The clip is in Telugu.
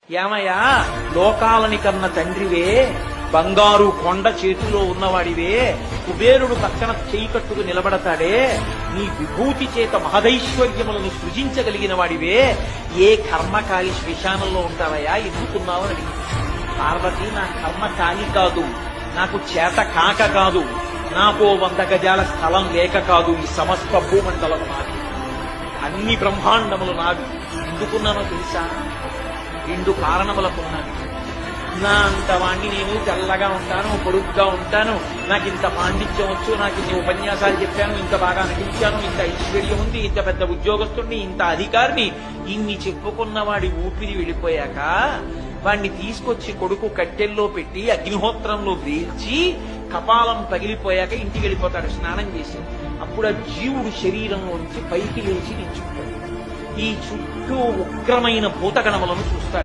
ఏమయ్యా, లోకాలని కన్న తండ్రివే, బంగారు కొండ చేతిలో ఉన్నవాడివే, కుబేరుడు పక్కన చేయి కట్టుకు నిలబడతాడే, నీ విభూతి చేత మహదైశ్వర్యములను సృజించగలిగిన వాడివే, ఏ కర్మకాలి శ్మశానంలో ఉంటావయ్యా, ఎందుకున్నావు అని అడిగింది. పార్వతి, నా కర్మ కాలి కాదు, నాకు చేత కాక కాదు, నాకు 100 గజాల స్థలం లేక కాదు, ఈ సమస్త భూమండలం నాది, అన్ని బ్రహ్మాండములు నావి. ఎందుకున్నానో తెలుసా? 2 కారణములకున్నాను. నా అంత వాణ్ణి నేను తెల్లగా ఉంటాను, పొడుగ్గా ఉంటాను, నాకు ఇంత పాండిత్యం వచ్చు, నాకు ఇన్ని ఉపన్యాసాలు చెప్పాను, ఇంత బాగా నటించాను, ఇంత ఐశ్వర్యం ఉంది, ఇంత పెద్ద ఉద్యోగస్తుడిని, ఇంత అధికారిని, ఇన్ని చెప్పుకున్న వాడి ఊపిరి వెళ్ళిపోయాక వాణ్ణి తీసుకొచ్చి కొడుకు కట్టెల్లో పెట్టి అగ్నిహోత్రంలో వేల్చి కపాలం పగిలిపోయాక ఇంటికి వెళ్ళిపోతాడు స్నానం చేసి. అప్పుడు ఆ జీవుడు శరీరంలోంచి పైకి లేచి నిల్చుంటాడు. ఈ చుట్టూ ఉగ్రమైన భూతగణములను చూస్తాడు.